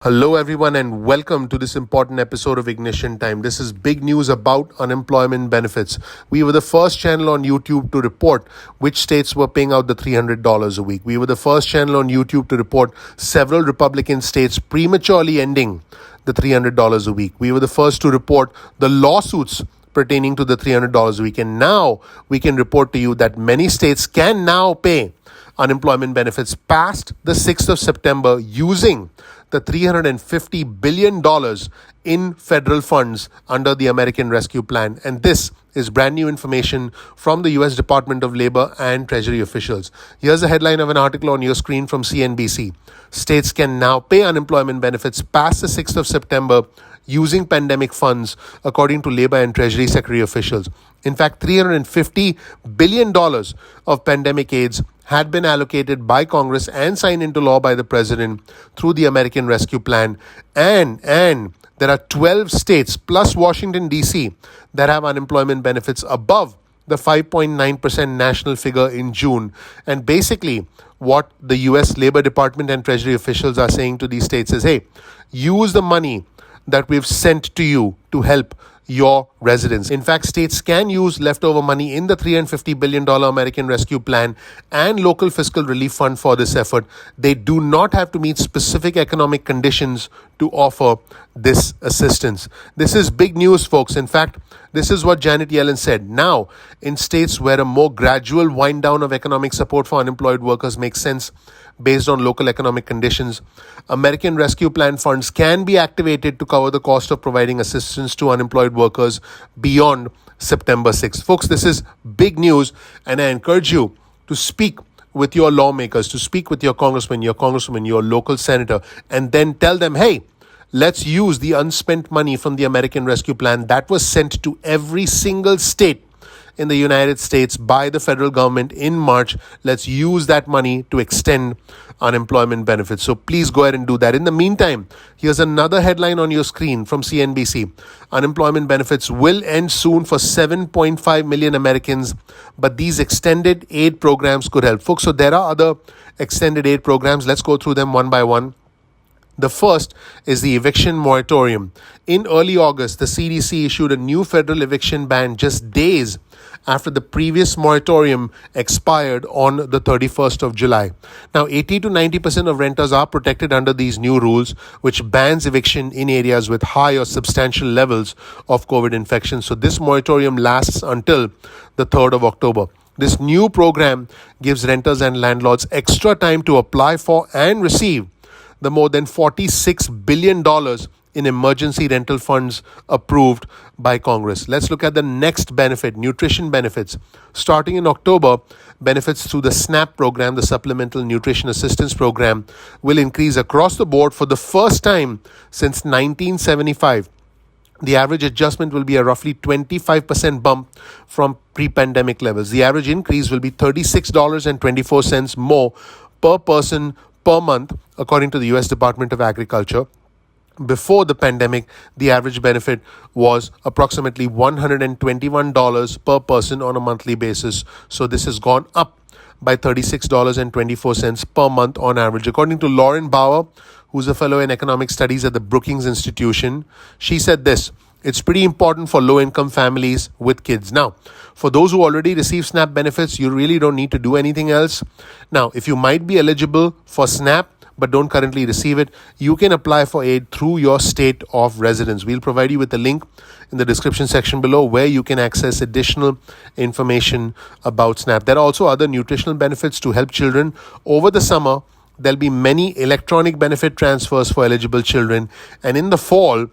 Hello, everyone, and welcome to this important episode of Ignition Time. This is big news about unemployment benefits. We were the first channel on YouTube to report which states were paying out the $300 a week. We were the first channel on YouTube to report several Republican states prematurely ending the $300 a week. We were the first to report the lawsuits pertaining to the $300 a week. And now we can report to you that many states can now pay unemployment benefits past the 6th of September using the $350 billion in federal funds under the American Rescue Plan. And this is brand new information from the U.S. Department of Labor and Treasury officials. Here's a headline of an article on your screen from CNBC. States can now pay unemployment benefits past the 6th of September using pandemic funds, according to Labor and Treasury Secretary officials. In fact, $350 billion of pandemic aids had been allocated by Congress and signed into law by the president through the American Rescue Plan. And there are 12 states plus Washington, D.C. that have unemployment benefits above the 5.9% national figure in June. And basically, what the U.S. Labor Department and Treasury officials are saying to these states is, hey, use the money that we've sent to you to help your residents. In fact, states can use leftover money in the $350 billion American Rescue Plan and local fiscal relief fund for this effort. They do not have to meet specific economic conditions to offer this assistance. This is big news, folks. In fact, this is what Janet Yellen said. Now, in states where a more gradual wind down of economic support for unemployed workers makes sense based on local economic conditions, American Rescue Plan funds can be activated to cover the cost of providing assistance to unemployed workers beyond September 6th. Folks, this is big news, and I encourage you to speak with your lawmakers, to speak with your congressman, your local senator, and then tell them, hey, let's use the unspent money from the American Rescue Plan that was sent to every single state in the United States by the federal government in March. Let's use that money to extend unemployment benefits. So please go ahead and do that. In the meantime, here's another headline on your screen from CNBC. Unemployment benefits will end soon for 7.5 million Americans, but these extended aid programs could help. Folks, so there are other extended aid programs. Let's go through them one by one. The first is the eviction moratorium. In early August, the CDC issued a new federal eviction ban just days after the previous moratorium expired on the 31st of July. Now, 80 to 90% of renters are protected under these new rules, which bans eviction in areas with high or substantial levels of COVID infection. So this moratorium lasts until the 3rd of October. This new program gives renters and landlords extra time to apply for and receive the more than $46 billion in emergency rental funds approved by Congress. Let's look at the next benefit, nutrition benefits. Starting in October, benefits through the SNAP program, the Supplemental Nutrition Assistance Program, will increase across the board for the first time since 1975. The average adjustment will be a roughly 25% bump from pre-pandemic levels. The average increase will be $36.24 more per person per month, according to the U.S. Department of Agriculture. Before the pandemic, the average benefit was approximately $121 per person on a monthly basis. So this has gone up by $36.24 per month on average. According to Lauren Bauer, who's a fellow in economic studies at the Brookings Institution, she said this: it's pretty important for low-income families with kids. Now, for those who already receive SNAP benefits, you really don't need to do anything else. Now, if you might be eligible for SNAP but don't currently receive it, you can apply for aid through your state of residence. We'll provide you with a link in the description section below where you can access additional information about SNAP. There are also other nutritional benefits to help children. Over the summer, there'll be many electronic benefit transfers for eligible children. And in the fall,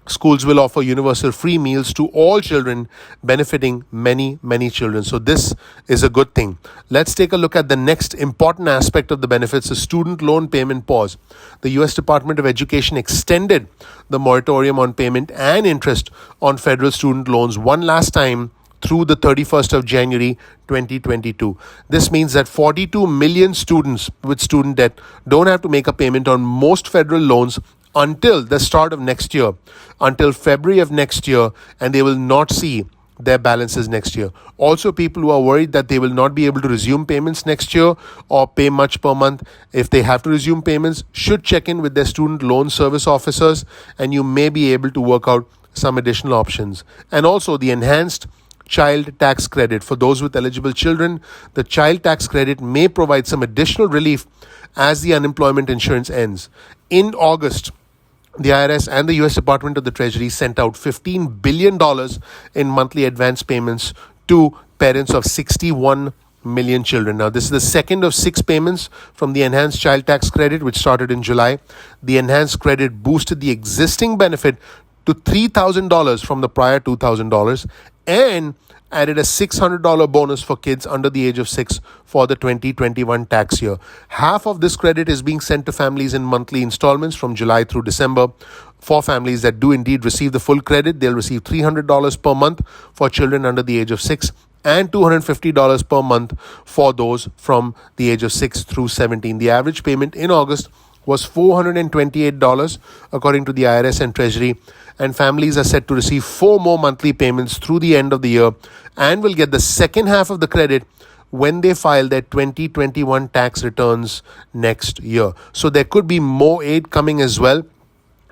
schools will offer universal free meals to all children, benefiting many, many children. So this is a good thing. Let's take a look at the next important aspect of the benefits, the student loan payment pause. The U.S. Department of Education extended the moratorium on payment and interest on federal student loans one last time through the 31st of January 2022. This means that 42 million students with student debt don't have to make a payment on most federal loans until the start of next year, until February of next year, and they will not see their balances next year. Also, people who are worried that they will not be able to resume payments next year or pay much per month, if they have to resume payments, should check in with their student loan service officers, and you may be able to work out some additional options. And also, the enhanced child tax credit. For those with eligible children, the child tax credit may provide some additional relief as the unemployment insurance ends. In August, the IRS and the US Department of the Treasury sent out $15 billion in monthly advance payments to parents of 61 million children. Now, this is the second of 6 payments from the enhanced child tax credit, which started in July. The enhanced credit boosted the existing benefit to $3,000 from the prior $2,000 and added a $600 bonus for kids under the age of 6 for the 2021 tax year. Half of this credit is being sent to families in monthly installments from July through December. For families that do indeed receive the full credit, they'll receive $300 per month for children under the age of 6 and $250 per month for those from the age of 6 through 17. The average payment in August was $428 according to the IRS and Treasury, and families are set to receive 4 more monthly payments through the end of the year and will get the second half of the credit when they file their 2021 tax returns next year. So there could be more aid coming as well.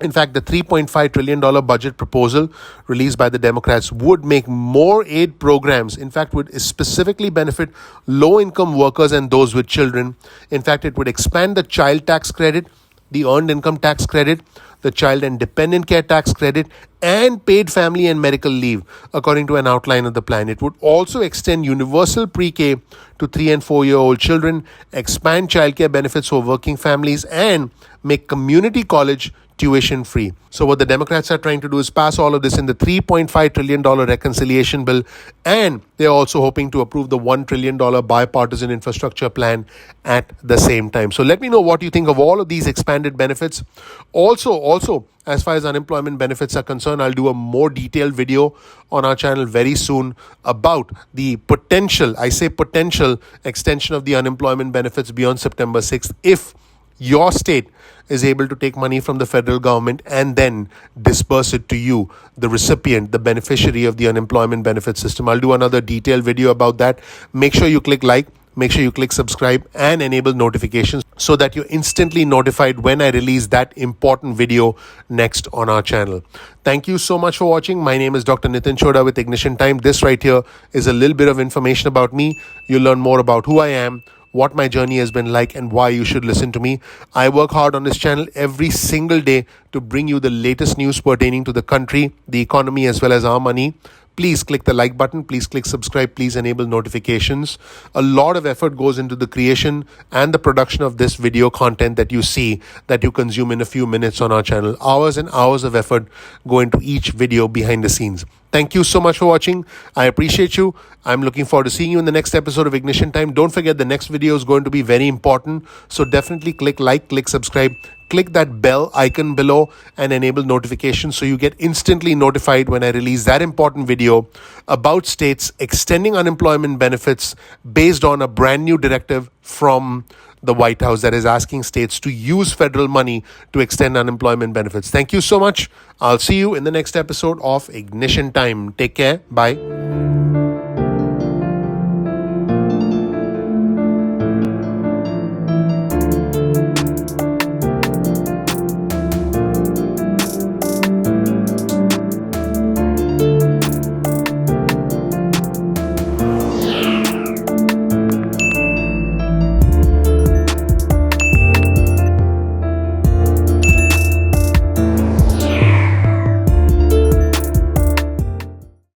In fact, the $3.5 trillion budget proposal released by the Democrats would make more aid programs. In fact, would specifically benefit low-income workers and those with children. In fact, it would expand the child tax credit, the earned income tax credit, the child and dependent care tax credit, and paid family and medical leave, according to an outline of the plan. It would also extend universal pre-K to 3 and 4-year-old children, expand childcare benefits for working families, and make community college tuition free. So what the Democrats are trying to do is pass all of this in the $3.5 trillion reconciliation bill, and they're also hoping to approve the $1 trillion bipartisan infrastructure plan at the same time. So let me know what you think of all of these expanded benefits. Also, as far as unemployment benefits are concerned, I'll do a more detailed video on our channel very soon about the potential extension of the unemployment benefits beyond September 6th if your state is able to take money from the federal government and then disperse it to you, the recipient, the beneficiary of the unemployment benefit system. I'll do another detailed video about that. Make sure you click like, make sure you click subscribe and enable notifications so that you're instantly notified when I release that important video next on our channel. Thank you so much for watching. My name is Dr. Nitin Choda with Ignition Time. This right here is a little bit of information about me. You'll learn more about who I am, what my journey has been like, and why you should listen to me. I work hard on this channel every single day to bring you the latest news pertaining to the country, the economy, as well as our money. Please click the like button. Please click subscribe. Please enable notifications. A lot of effort goes into the creation and the production of this video content that you see, that you consume in a few minutes on our channel. Hours and hours of effort go into each video behind the scenes. Thank you so much for watching. I appreciate you. I'm looking forward to seeing you in the next episode of Ignition Time. Don't forget, the next video is going to be very important. So definitely click like, click subscribe, click that bell icon below and enable notifications so you get instantly notified when I release that important video about states extending unemployment benefits based on a brand new directive from the White House that is asking states to use federal money to extend unemployment benefits. Thank you so much. I'll see you in the next episode of Ignition Time. Take care. Bye.